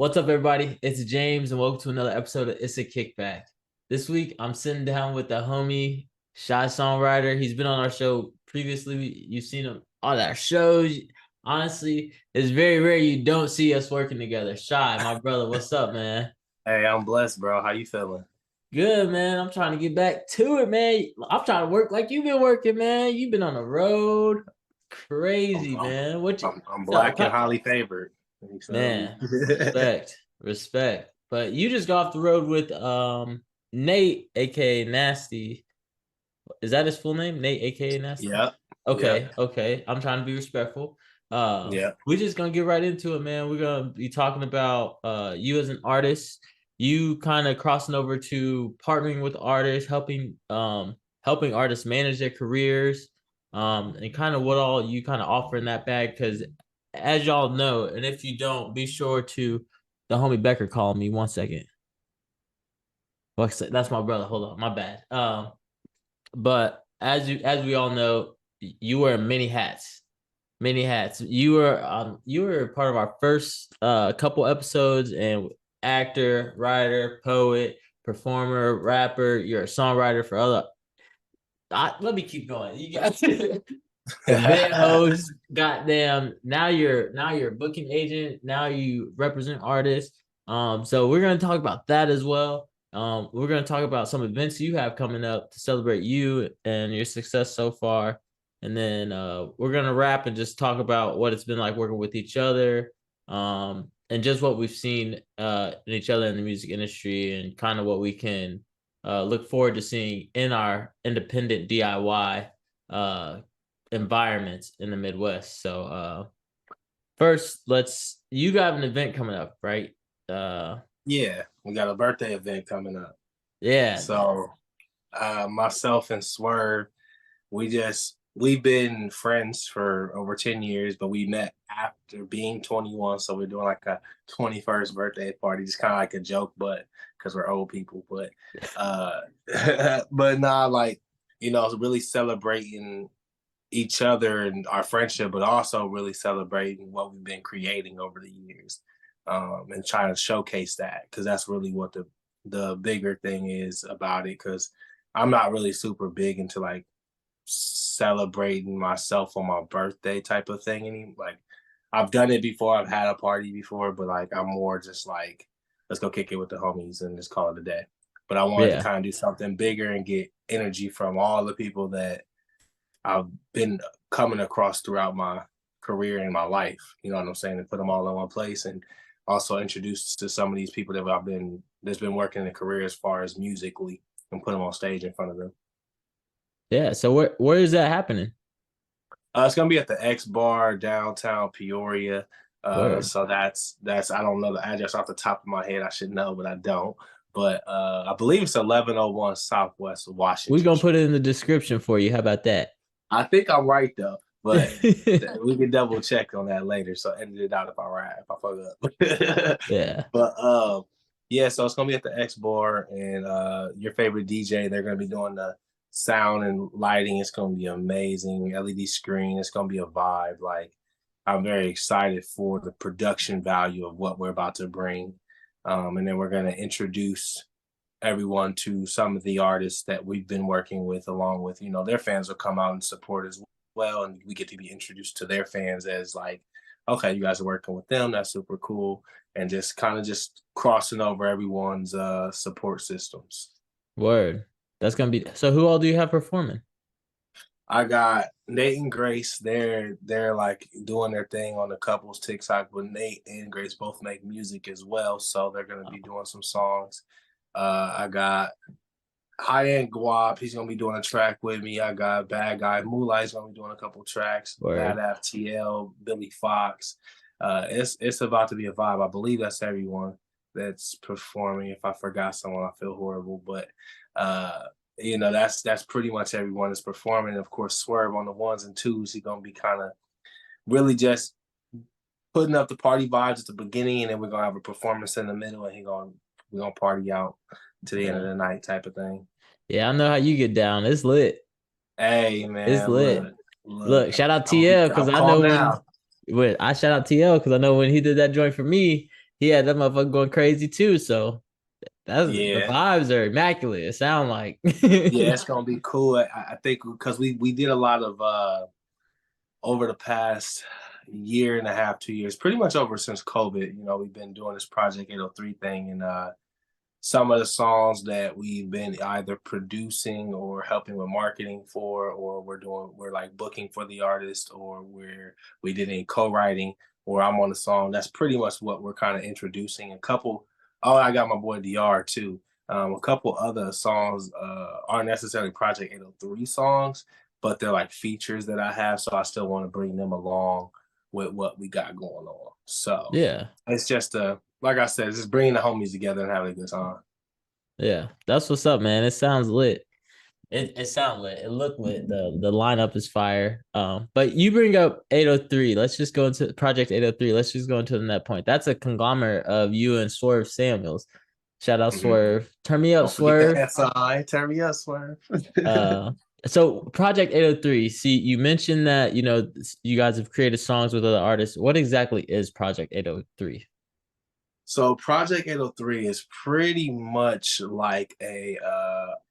What's up, everybody? It's James, and welcome to another episode of Issa Kickback. This week, I'm sitting down with the homie CHISongwriter. He's been on our show previously. You've seen him on our shows. Honestly, it's very rare you don't see us working together. Shy, my brother, what's up, man? Hey, I'm blessed, bro. How you feeling? Good, man. I'm trying to get back to it, man. I'm trying to work like you've been working, man. You've been on the road, I'm, crazy, I'm, man. What you? I'm So, black and highly favored. You feel me? Man, respect. But you just got off the road with Nate, aka Nasty. Is that his full name? Nate, aka Nasty? Yep. Yep. Okay. I'm trying to be respectful. Yep. We're just gonna get right into it, man. We're gonna be talking about you as an artist, you kind of crossing over to partnering with artists, helping artists manage their careers, and kind of what all you kind of offer in that bag. Because as y'all know, and if you don't, be sure to the homie Becker call me 1 second. Well, that's my brother. Hold on, my bad. But as we all know, you wear many hats. Many hats. You were part of our first couple episodes, and actor, writer, poet, performer, rapper. You're a songwriter for other. Let me keep going. You got event host. Goddamn. Now you're a booking agent. Now you represent artists. So we're gonna talk about that as well. We're gonna talk about some events you have coming up to celebrate you and your success so far. And then we're gonna wrap and just talk about what it's been like working with each other, and just what we've seen in each other in the music industry, and kind of what we can look forward to seeing in our independent DIY environments in the Midwest. So first, you got an event coming up, right? Yeah, we got a birthday event coming up. Yeah. So myself and Swerve, we've been friends for over 10 years, but we met after being 21. So we're doing like a 21st birthday party, just kind of like a joke, but because we're old people. But but nah, like, really celebrating each other and our friendship, but also really celebrating what we've been creating over the years, and trying to showcase that, because that's really what the bigger thing is about it. Because I'm not really super big into like celebrating myself on my birthday type of thing. Any like I've done it before, I've had a party before, but like I'm more just like, let's go kick it with the homies and just call it a day. But I wanted to Yeah. kind of do something bigger and get energy from all the people that I've been coming across throughout my career and my life. You know what I'm saying? And put them all in one place, and also introduce to some of these people that's been working in a career as far as musically, and put them on stage in front of them. Yeah. So where is that happening? It's gonna be at the X Bar downtown Peoria. Word. So that's I don't know the address off the top of my head. I should know, but I don't. But I believe it's 1101 Southwest We're Washington gonna put Street. it in the description for you. How about that? I think I'm right though, but we can double check on that later. So edit it out if I fuck up. Yeah. But yeah, so it's gonna be at the X Bar, and your favorite DJ. They're gonna be doing the sound and lighting. It's gonna be amazing. LED screen. It's gonna be a vibe. Like, I'm very excited for the production value of what we're about to bring. And then we're gonna introduce everyone to some of the artists that we've been working with, along with, their fans will come out and support as well, and we get to be introduced to their fans as like, okay, you guys are working with them, that's super cool. And just kind of just crossing over everyone's support systems. Word. That's gonna be. So who all do you have performing? I got Nate and Grace. They're like doing their thing on the couples TikTok, but Nate and Grace both make music as well, so they're gonna be doing some songs. I got High End Guap. He's gonna be doing a track with me. I got Bad Guy Moolah's gonna be doing a couple tracks. Bad Word. FTL, Billy Fox. It's about to be a vibe. I believe that's everyone that's performing. If I forgot someone, I feel horrible. But that's pretty much everyone that's performing. And of course, Swerve on the ones and twos. He's gonna be kind of really just putting up the party vibes at the beginning, and then we're gonna have a performance in the middle, and we're gonna party out to the end of Yeah. the night type of thing. Yeah. I know how you get down. It's lit. Hey It's man, lit. look, Look, shout out I'm TL because I'm I calm know when. now. I shout out TL because I know when he did that joint for me, he had that motherfucker going crazy too. So that's the Yeah, vibes are immaculate. It sound like. yeah, it's gonna be cool. I think because we did a lot of over the past year and a half, 2 years, pretty much over since COVID. You know, we've been doing this Project 803 thing, and some of the songs that we've been either producing or helping with marketing for, or we're like booking for the artist, or we did any co-writing, or I'm on the song. That's pretty much what we're kind of introducing. A couple, oh, I got my boy DR too. A couple other songs aren't necessarily Project 803 songs, but they're like features that I have. So I still want to bring them along with what we got going on. So Yeah. it's just like I said, just bringing the homies together and having a good time. Yeah. That's what's up, man. It sounds lit. It sounds lit. It looked lit. The lineup is fire. But you bring up 803. Let's just go into Project 803. Let's just go into that point. That's a conglomerate of you and Swerve Samuels. Shout out Mhm. Swerve. Turn me up, Don't forget the Swerve. SI. Turn me up, Swerve. Uh so Project 803. See, you mentioned that you guys have created songs with other artists. What exactly is Project 803? So Project 803 is pretty much like a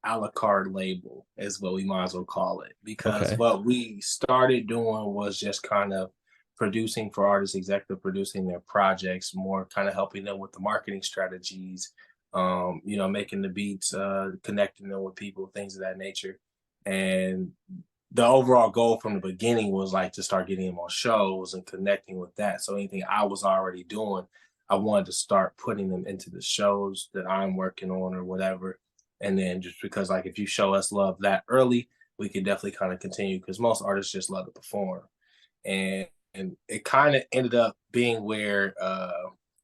la carte label, is what we might as well call it. Because Okay. what we started doing was just kind of producing for artists, executive producing their projects, more kind of helping them with the marketing strategies, making the beats, connecting them with people, things of that nature. And the overall goal from the beginning was like to start getting them on shows and connecting with that. So anything I was already doing, I wanted to start putting them into the shows that I'm working on or whatever. And then just because like if you show us love that early, we could definitely kind of continue because most artists just love to perform. And it kind of ended up being where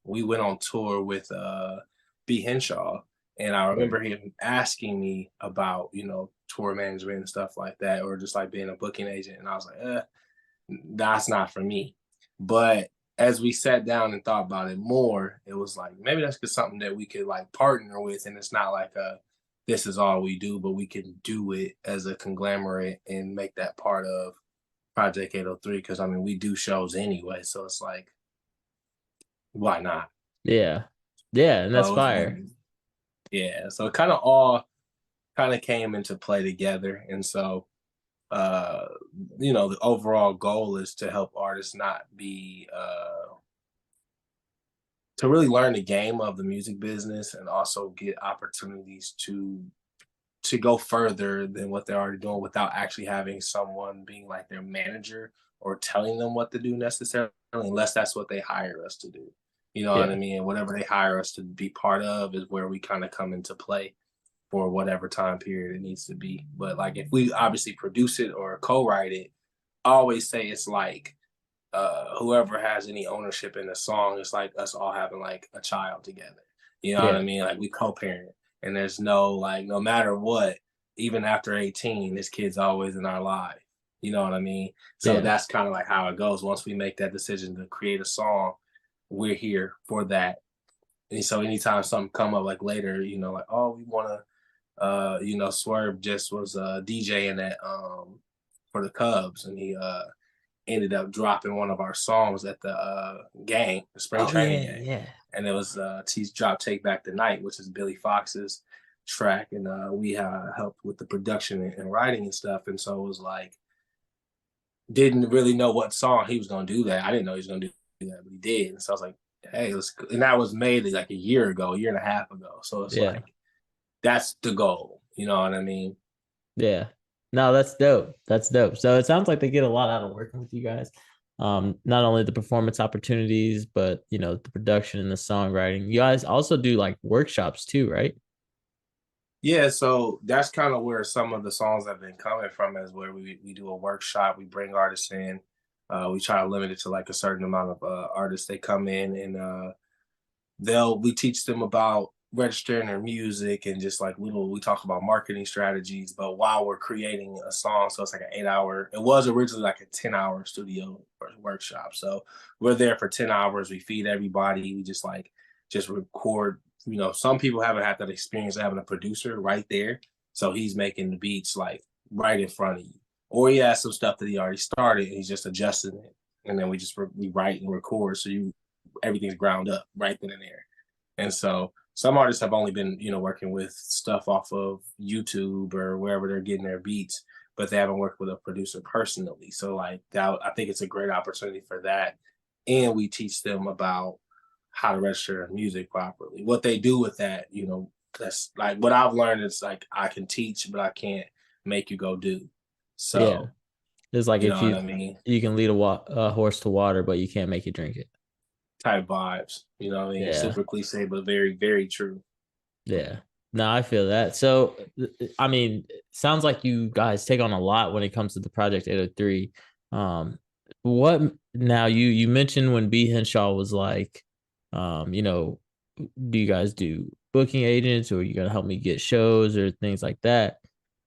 we went on tour with B Henshaw. And I Right. remember him asking me about, tour management and stuff like that, or just like being a booking agent. And I was like, that's not for me. But as we sat down and thought about it more, it was like maybe that's just something that we could like partner with, and it's not like this is all we do, but we can do it as a conglomerate and make that part of Project 803. Because I mean, we do shows anyway, so it's like why not? Yeah. Yeah, and that's So fire. yeah, so it kind of all kind of came into play together, and so uh the overall goal is to help artists not be to really learn the game of the music business and also get opportunities to go further than what they're already doing without actually having someone being like their manager or telling them what to do necessarily, unless that's what they hire us to do. You know what I Yeah. mean? And whatever they hire us to be part of is where we kind of come into play for whatever time period it needs to be. But like if we obviously produce it or co-write it, I always say it's like whoever has any ownership in the song, it's like us all having like a child together. You know what I Yeah. mean? Like we co-parent, and there's no like no matter what, even after 18, this kid's always in our life. You know what I mean? So Yeah. that's kind of like how it goes. Once we make that decision to create a song, we're here for that. And so anytime something come up like later, like oh we want to Swerve just was DJing that for the Cubs, and he ended up dropping one of our songs at the game, the spring Oh training yeah, game, yeah. and it was T's drop "Take Back the Night," which is Billy Fox's track, and we helped with the production and writing and stuff, and so it was like didn't really know what song he was gonna do that. I didn't know he was gonna do that, but he did, and so I was like, hey, let's, and that was made like a year ago, a year and a half ago, so it's Yeah. like that's the goal, you know what I mean? Yeah. No, that's dope. That's dope. So it sounds like they get a lot out of working with you guys. Not only the performance opportunities, but the production and the songwriting. You guys also do like workshops too, right? Yeah, so that's kind of where some of the songs have been coming from, is where we do a workshop, we bring artists in, we try to limit it to like a certain amount of artists. They come in and we teach them about registering their music and just like we talk about marketing strategies, but while we're creating a song, so it's like an 8 hour, it was originally like a 10 hour studio workshop. So we're there for 10 hours, we feed everybody, we just record. Some people haven't had that experience of having a producer right there, so he's making the beats like right in front of you, or he has some stuff that he already started and he's just adjusting it, and then we write and record, so you everything's ground up right then and there. And so some artists have only been, working with stuff off of YouTube or wherever they're getting their beats, but they haven't worked with a producer personally. So like that, I think it's a great opportunity for that. And we teach them about how to register their music properly. What they do with that, that's like what I've learned is like I can teach, but I can't make you go do. Yeah. So It's like you if know what I mean? you can lead a horse to water, but you can't make it drink it. Type vibes. You know what I mean? Yeah. Super cliche, but very, very true. Yeah. No, I feel that. So, I mean, sounds like you guys take on a lot when it comes to the Project 803. What now you mentioned when B Henshaw was like, you know, do you guys do booking agents or are you gonna help me get shows or things like that?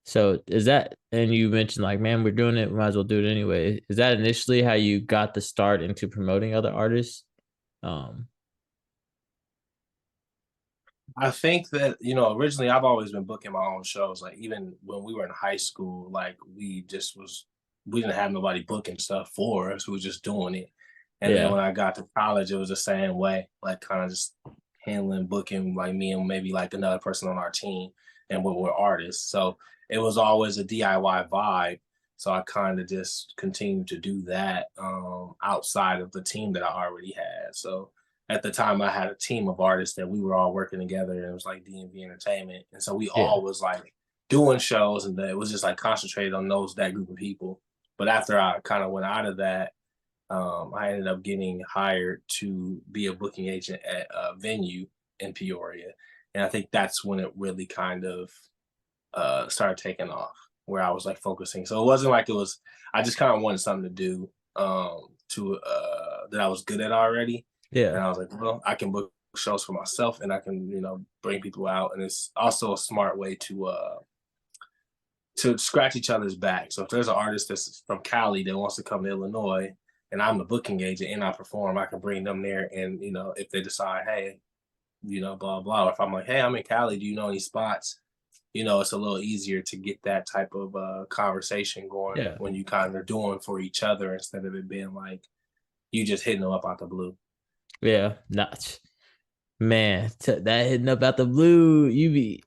So is that, and you mentioned like, man, we're doing it, we might as well do it anyway. Is that initially how you got the start into promoting other artists? Um, I think that, originally I've always been booking my own shows. Like even when we were in high school, like we didn't have nobody booking stuff for us. We were just doing it. And then yeah, when I got to college, it was the same way, like kind of just handling booking like me and maybe like another person on our team and we were artists. So it was always a DIY vibe. So I kind of just continued to do that outside of the team that I already had. So at the time I had a team of artists that we were all working together and it was like DMV Entertainment. And so we yeah, all was like doing shows and it was just like concentrated on that group of people. But after I kind of went out of that, I ended up getting hired to be a booking agent at a venue in Peoria. And I think that's when it really kind of started taking off, where I was like focusing. So it wasn't like I just kind of wanted something to do that I was good at already. yeah, And I was like, well, I can book shows for myself and I can, bring people out. And it's also a smart way to scratch each other's back. So if there's an artist that's from Cali that wants to come to Illinois and I'm the booking agent and I perform, I can bring them there. And, if they decide, hey, blah, blah, or if I'm like, hey, I'm in Cali, do you know any spots? It's a little easier to get that type of conversation going yeah. when you kind of doing for each other instead of it being like you just hitting them up out the blue. Yeah, not man. That hitting up out the blue, you be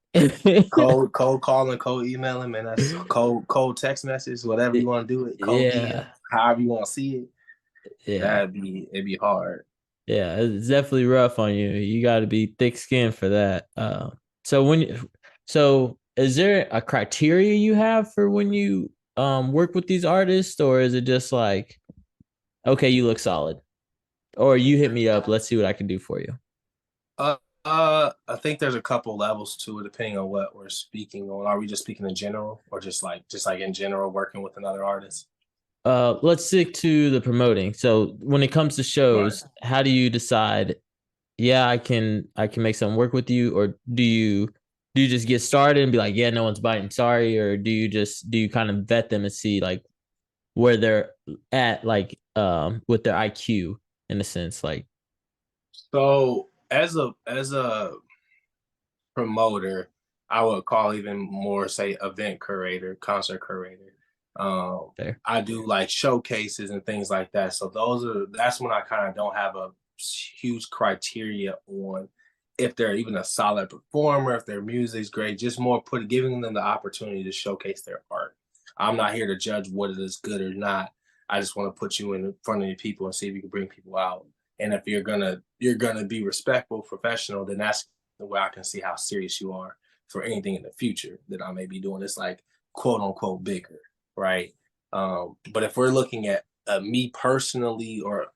Cold calling, cold emailing, man. That's cold text message, whatever you want to do it. Cold DM, yeah, however you want to see it. yeah, It'd be hard. yeah. It's definitely rough on you. You got to be thick skinned for that. So so is there a criteria you have for when you work with these artists, or is it just like, okay, you look solid, or you hit me up, let's see what I can do for you? Uh, I think there's a couple levels to it depending on what we're speaking on. Are we just speaking in general, or just like in general working with another artist? Let's stick to the promoting. So when it comes to Right. shows, how do you decide, yeah, I can make something work with you, or do you just get started and be like, yeah, no one's biting, sorry, or do you kind of vet them and see like where they're at, like with their IQ in a sense, like So as a promoter, I would call even more say event curator, concert curator. there. I do like showcases and things like that. So that's when I kind of don't have a huge criteria on if they're even a solid performer, if their music's great, just more giving them the opportunity to showcase their art. I'm not here to judge whether it's good or not. I just want to put you in front of the people and see if you can bring people out. And if you're gonna be respectful, professional, then that's the way I can see how serious you are for anything in the future that I may be doing. It's like quote unquote bigger, right? But if we're looking at me personally or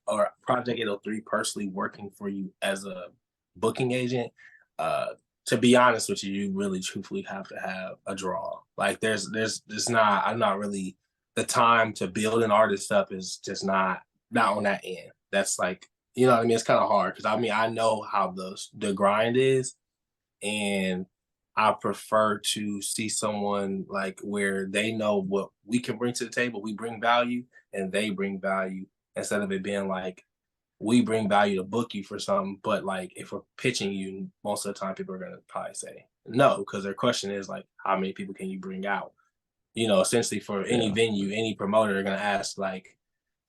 Project 803 personally working for you as a booking agent, uh, to be honest with you, you really truthfully have to have a draw. Like there's not I'm not really the time to build an artist up is just not on that end. That's like what I mean. It's kind of hard because I mean I know how the grind is, and I prefer to see someone like where they know what we can bring to the table. We bring value, and they bring value instead of it being like we bring value to book you for something, but like if we're pitching you, most of the time people are gonna probably say no because their question is like, how many people can you bring out? Essentially for any Yeah, venue, any promoter, they're gonna ask like,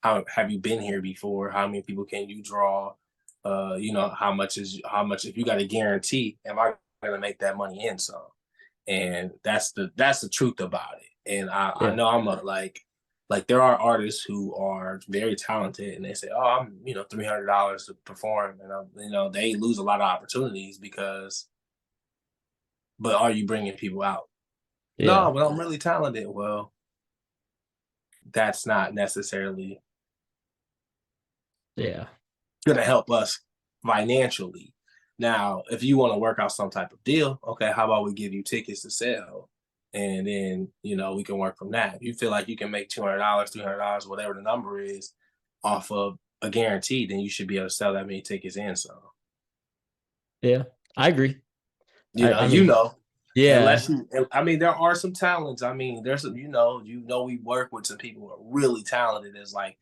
how have you been here before? How many people can you draw? you know, how much if you got a guarantee, am I gonna make that money in some? And that's the truth about it. And I Yeah. know I'm a like there are artists who are very talented and they say, oh, I'm, you know, $300 to perform, and you know, they lose a lot of opportunities because, but are you bringing people out? Yeah. No, but I'm really talented. Well, that's not necessarily Yeah. gonna help us financially. Now, if you want to work out some type of deal, okay, how about we give you tickets to sell? And then, you know, we can work from that. If you feel like you can make $200, $300, whatever the number is, off of a guarantee, then you should be able to sell that many tickets and some. Yeah. I agree. You know, I mean, yeah. unless you, I mean, there are some talents. I mean, there's some, we work with some people who are really talented. It's like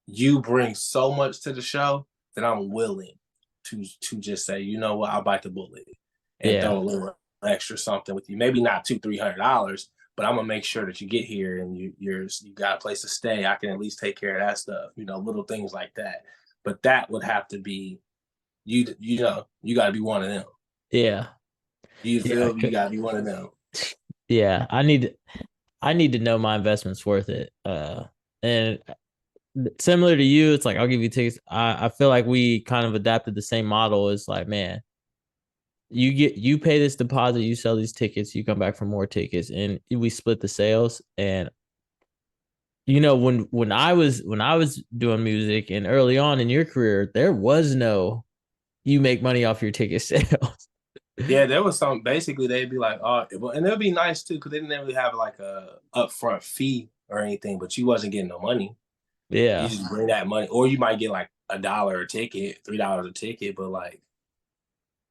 you bring so much to the show that I'm willing to just say, you know what, I'll bite the bullet and Yeah. throw a little extra something with you. Maybe not $200-300, but I'm gonna make sure that you get here and you got a place to stay. I can at least take care of that stuff, you know, little things like that. But that would have to be you know, you got to be one of them. Yeah. You Yeah. feel me? You got to be one of them. Yeah. I need to know my investment's worth it. And similar to you, it's like I'll give you tickets. I feel like we kind of adapted the same model. It's like, man, you pay this deposit, you sell these tickets, you come back for more tickets, and we split the sales. And you know, when I was doing music and early on in your career, there was no you make money off your ticket sales. Yeah, there was some. Basically, they'd be like, "Oh," and it'd be nice too because they didn't really have like a upfront fee or anything, but you wasn't getting no money. You Yeah. just bring that money, or you might get like $1 a ticket, $3 a ticket. But like,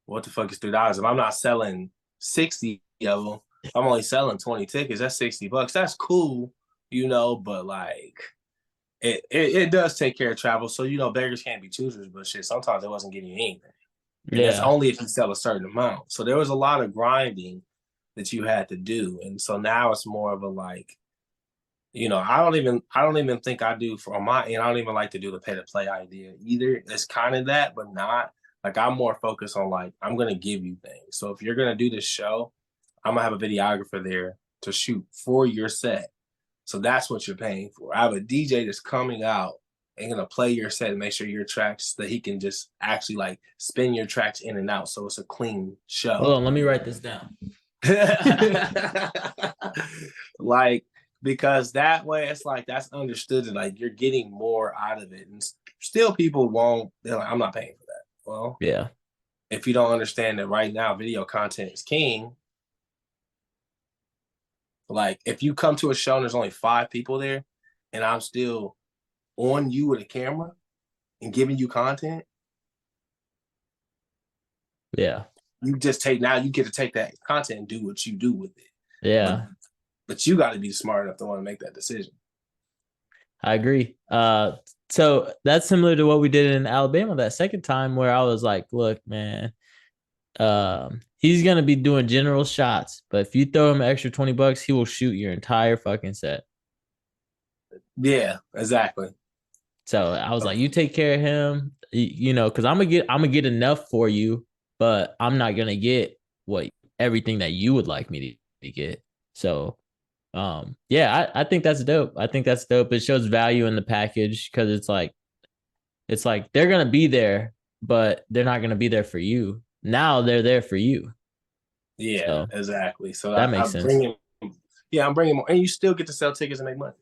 what the fuck is $3? If I'm not selling 60 of them, if I'm only selling 20 tickets, that's $60. That's cool, you know. But like, it does take care of travel. So you know, beggars can't be choosers. But shit, sometimes it wasn't getting you anything. And that's Yeah. only if you sell a certain amount. So there was a lot of grinding that you had to do. And so now it's more of a like, you know, I don't even think I do for on my end. I don't even like to do the pay to play idea either. It's kind of that, but not like I'm more focused on like I'm gonna give you things. So if you're gonna do this show, I'm gonna have a videographer there to shoot for your set. So that's what you're paying for. I have a DJ that's coming out and gonna play your set and make sure your tracks that he can just actually like spin your tracks in and out so it's a clean Hold show. on, let me write this down. Like because that way it's like that's understood and like you're getting more out of it. And still people won't, they're like, I'm not paying for that. Well, Yeah. if you don't understand that right now video content is king, like if you come to a show and there's only 5 people there and I'm still on you with a camera and giving you content, Yeah. you just take now you get to take that content and do what you do with it. But Yeah. but you got to be smart enough to want to make that decision. I agree. So that's similar to what we did in Alabama that second time where I was like, look, man, he's gonna be doing general shots, but if you throw him an extra $20, he will shoot your entire fucking set. Yeah, exactly. So I was like, you take care of him, you know, because I'm gonna get enough for you, but I'm not gonna get what everything that you would like me to get. So yeah, I think that's dope. I think that's dope. It shows value in the package because it's like they're gonna be there, but they're not gonna be there for you. Now they're there for you. Yeah, So exactly. So that I makes bring sense. him. Yeah, I'm bringing more, and you still get to sell tickets and make money.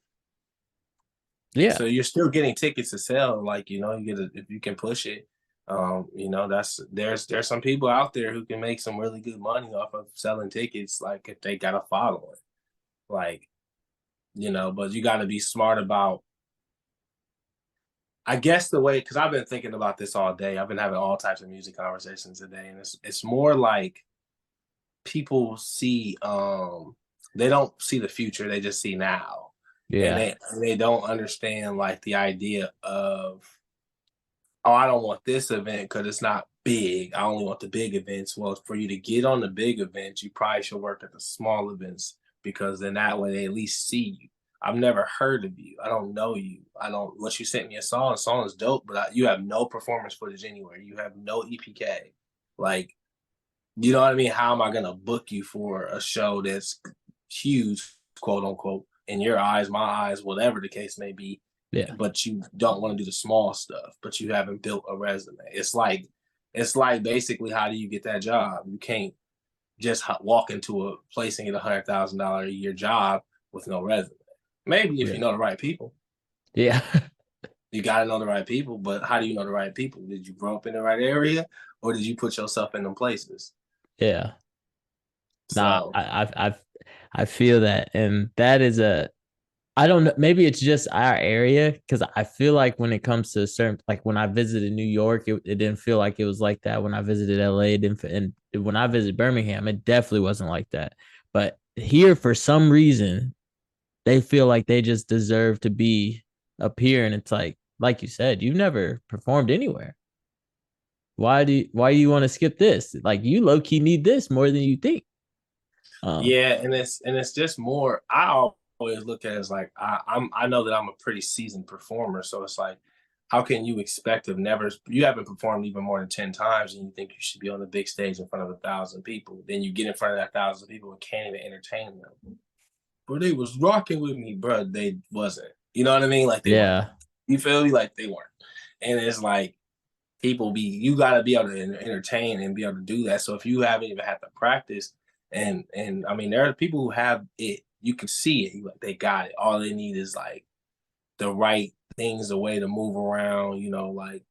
Yeah. So you're still getting tickets to sell. Like you know, you get if you can push it. You know, that's there's some people out there who can make some really good money off of selling tickets. Like if they got a following, like you know, but you got to be smart about. I guess the way because I've been thinking about this all day. I've been having all types of music conversations today, and it's more like people see they don't see the future, they just see now. And Yeah. they don't understand like the idea of, oh, I don't want this event because it's not big. I only want the big events. Well, for you to get on the big events, you probably should work at the small events because then that way they at least see you. I've never heard of you. I don't know you. I don't. Unless you sent me a song, the song is dope, but you have no performance footage anywhere. You have no EPK. Like, you know what I mean? How am I gonna book you for a show that's huge, quote unquote, in your eyes, my eyes, whatever the case may be? Yeah. But you don't want to do the small stuff, but you haven't built a resume. It's like basically, how do you get that job? You can't just walk into a place and get $100,000 a year job with no resume. Maybe if Yeah. you know the right people. Yeah. You got to know the right people, but how do you know the right people? Did you grow up in the right area, or did you put yourself in them places? Yeah. Nah, So I feel that. And that is I don't know, maybe it's just our area, because I feel like when it comes to certain, like when I visited New York, it didn't feel like it was like that. When I visited LA, it didn't, and when I visited Birmingham, it definitely wasn't like that. But here, for some reason, they feel like they just deserve to be up here. And it's like you said, you've never performed anywhere. Why do you want to skip this? Like, you low key need this more than you think. yeah, and it's just more. I always look at it as like I know that I'm a pretty seasoned performer, so it's like, how can you expect of never, you haven't performed even more than 10 times and you think you should be on the big stage in front of 1,000 people, then you get in front of that 1,000 people and can't even entertain them. But they was rocking with me, bro. They wasn't. You know what I mean? Like, they weren't. Yeah. You feel me? Like, they weren't. And it's like, you got to be able to entertain and be able to do that. So if you haven't even had to practice, and I mean, there are people who have it. You can see it. Like, they got it. All they need is like the right things, the way to move around. Like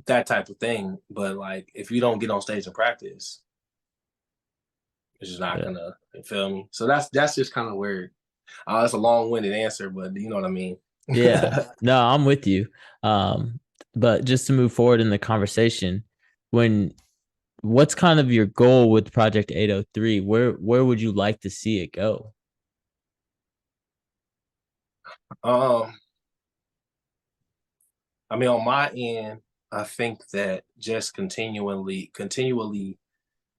that type of thing. But like, if you don't get on stage and practice, it's just not Yeah. gonna. You feel me? So that's just kind of weird. That's a long-winded answer, but you know what I mean. Yeah. No, I'm with you. Um, but just to move forward in the conversation, when what's kind of your goal with Project 803? Where would you like to see it go? um, I mean, on my end, I think that just continually,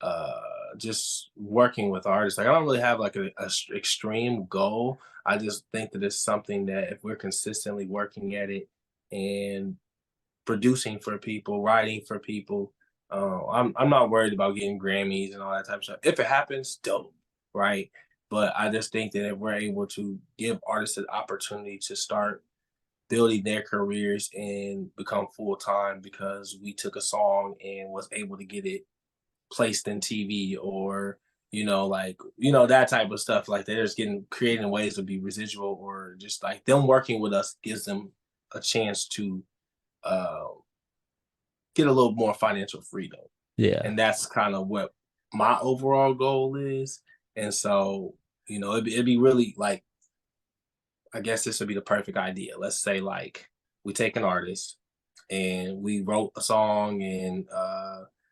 uh, just working with artists. Like, I don't really have like a extreme goal. I just think that it's something that if we're consistently working at it and producing for people, writing for people, I'm not worried about getting Grammys and all that type of stuff. If it happens, dope, right? But I just think that if we're able to give artists an opportunity to start building their careers and become full time because we took a song and was able to get it placed in TV, or like, that type of stuff, like they're just getting creating ways to be residual, or just like them working with us gives them a chance to uh, get a little more financial freedom. Yeah. And that's kind of what my overall goal is. And so, it'd be really like, I guess this would be the perfect idea. Let's say like we take an artist and we wrote a song, and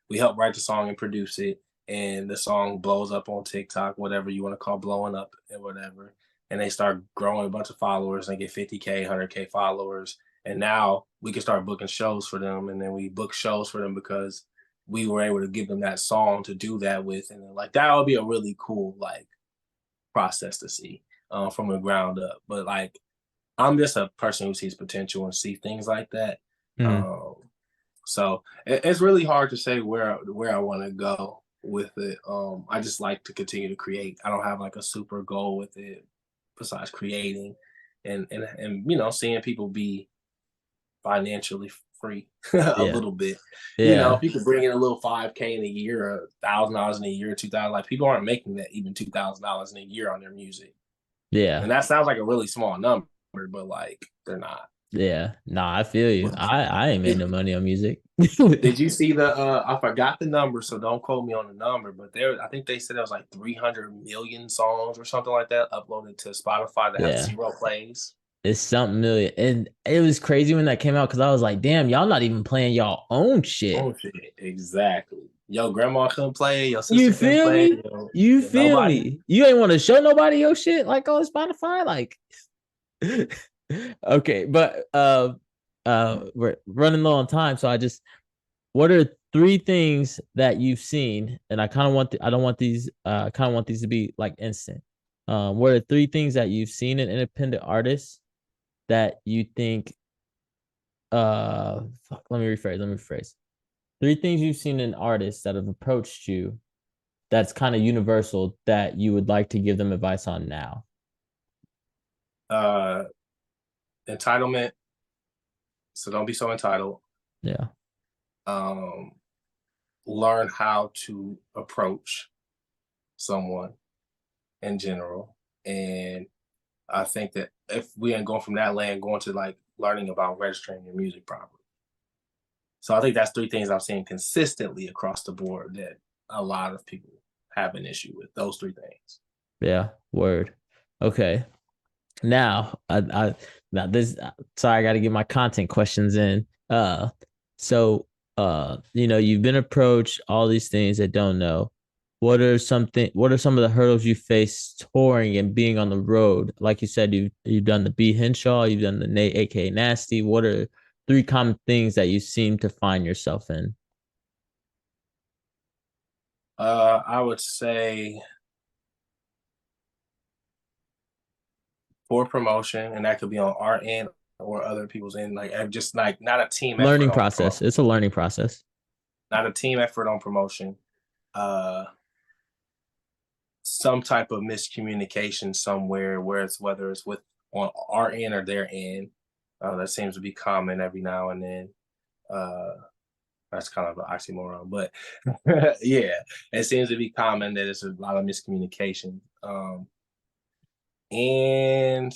we helped write the song and produce it, and the song blows up on TikTok, whatever you want to call blowing up and whatever, and they start growing a bunch of followers and they get 50K, 100K followers, and now we can start booking shows for them, and then we book shows for them because we were able to give them that song to do that with, and then, like, that would be a really cool like process to see from the ground up. But like, I'm just a person who sees potential and see things like that. Mhm. Um, so it's really hard to say where I want to go with it. I just like to continue to create. I don't have like a super goal with it besides creating and seeing people be financially free a Yeah. little bit. Yeah. If you could bring in a little 5K in a year, or $1,000 in a year, 2,000, like, people aren't making that even $2,000 in a year on their music. Yeah. And that sounds like a really small number, but like, they're not. Yeah. Nah, I feel you. I ain't made Did, no money on music. did you see the I forgot the number, so don't quote me on the number, but I think they said it was like 300 million songs or something like that uploaded to Spotify that have Yeah. zero plays. It's something million. And it was crazy when that came out, because I was like, damn, y'all not even playing y'all own shit. Oh shit. Exactly. Your grandma couldn't play, your You sister couldn't feel play, me? You feel nobody. me? You ain't want to show nobody your shit like on Spotify? Like, okay, but we're running low on time. So what are three things that you've seen? And I kind of want I don't want these kind of want these to be like instant. What are three things that you've seen in independent artists that you think let me rephrase. Three things you've seen in artists that have approached you that's kind of universal that you would like to give them advice on now. Uh, entitlement. So don't be so entitled. Yeah. Um, learn how to approach someone in general. And I think that if we ain't going from that lane, going to like learning about registering your music properly. So I think that's three things I've seen consistently across the board that a lot of people have an issue with. Those three things. Yeah. Word. Okay. Now, I now this sorry, I got to get my content questions in. So you've been approached all these things that don't know. What are some of the hurdles you face touring and being on the road? Like you said, you've done the B Henshaw, you've done the Nate, aka Nasty. What are three common things that you seem to find yourself in? I would say for promotion, and that could be on our end or other people's end. Like just like not a team effort Learning on process. It's a learning process. not a team effort on promotion. Uh, some type of miscommunication somewhere, whether it's with on our end or their end. That seems to be common every now and then. Uh, that's kind of an oxymoron, but yeah, it seems to be common that there's a lot of miscommunication. And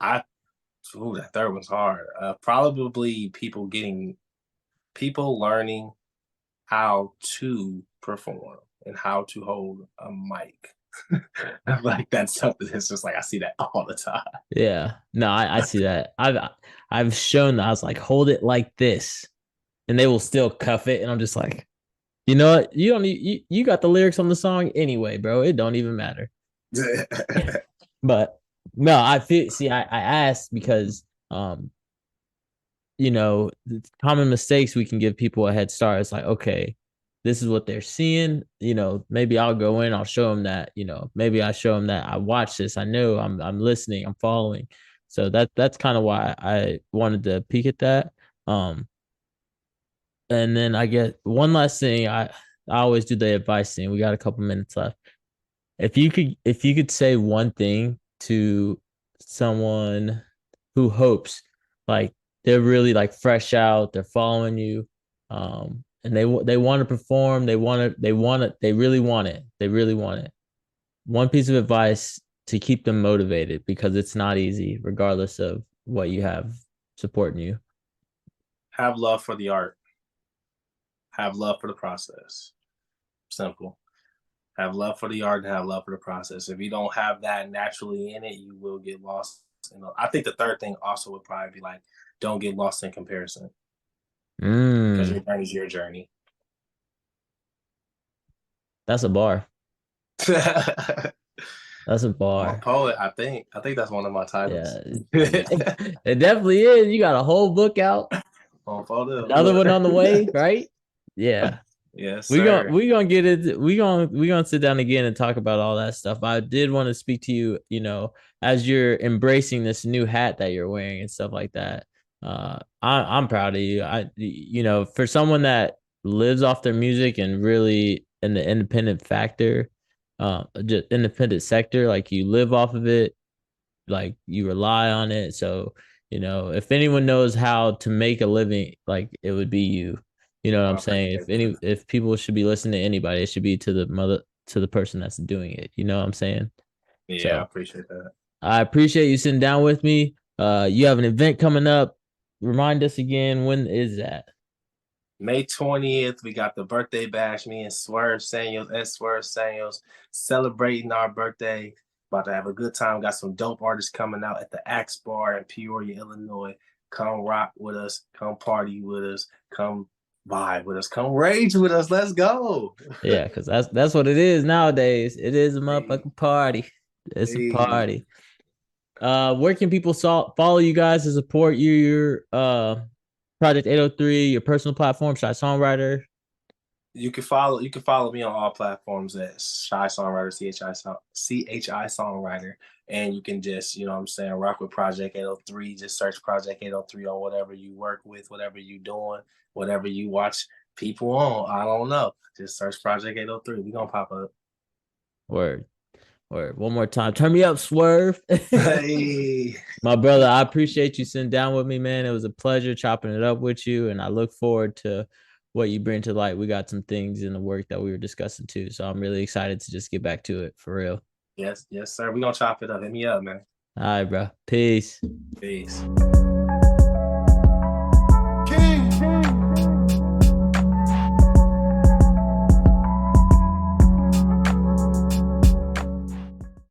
I, ooh, that third one's hard. Probably people learning how to perform and how to hold a mic. Like that's something that's just like I see that all the time. Yeah. No, I see that. I've shown that I was like, hold it like this, and they will still cuff it, and I'm just like, you know what? You don't need, you got the lyrics on the song anyway, bro. It don't even matter. But no, I feel see, I asked because common mistakes we can give people a head start. It's like, okay, this is what they're seeing. Maybe I'll go in, I'll show them that, maybe I show them that I watch this, I know I'm listening, I'm following. So that's kind of why I wanted to peek at that. And then I get one last thing. I always do the advice thing. We got a couple minutes left. If you could say one thing to someone who hopes like they're really like fresh out, they're following you, and they want to perform, they really want it, they really want it. One piece of advice to keep them motivated because it's not easy, regardless of what you have supporting you. Have love for the art. Have love for the process. Simple. Have love for the art and have love for the process. If you don't have that naturally in it, you will get lost. I think the third thing also would probably be like, don't get lost in comparison because your journey is your journey. That's a bar. That's a I'm a bar. poet. I think. I think that's one of my titles. Yeah, it definitely is. You got a whole book out, another one on the way, right? Yeah. Yes, We gonna sir. we gonna get it. We gonna sit down again and talk about all that stuff. I did want to speak to you, as you're embracing this new hat that you're wearing and stuff like that. I'm proud of you. For someone that lives off their music and really in the independent factor, just independent sector, like you live off of it, like you rely on it. So, if anyone knows how to make a living, like it would be you. You know what I'm saying? If people should be listening to anybody, it should be to the person that's doing it. You know what I'm saying? Yeah, I So appreciate that. I appreciate you sitting down with me. You have an event coming up. Remind us again, when is that? May 20th, we got the Bday Bash. Me and Swerve Samuels, celebrating our birthday. About to have a good time. Got some dope artists coming out at the Axe Bar in Peoria, Illinois. Come rock with us. Come party with us. Come vibe with us. Come rage with us. Let's go. Yeah, because that's what it is nowadays. It is a Hey, motherfucking party. It's a hey. party. Where can people follow you guys to support your Project 803, your personal platform, CHISongwriter? You can follow me on all platforms at Shy Songwriter, CHI Songwriter. And you can just, you know what I'm saying, rock with Project 803. Just search Project 803 on whatever you work with, whatever you doing, whatever you watch people on. I don't know. Just search Project 803. We gonna pop up. Word. Word. One more time. Turn me up, Swerve. Hey. My brother, I appreciate you sitting down with me, man. It was a pleasure chopping it up with you, and I look forward to what you bring to light. We got some things in the work that we were discussing too, so I'm really excited to just get back to it for real. Yes, sir. We gonna chop it up. Hit me up, man. All right, bro. Peace. Peace.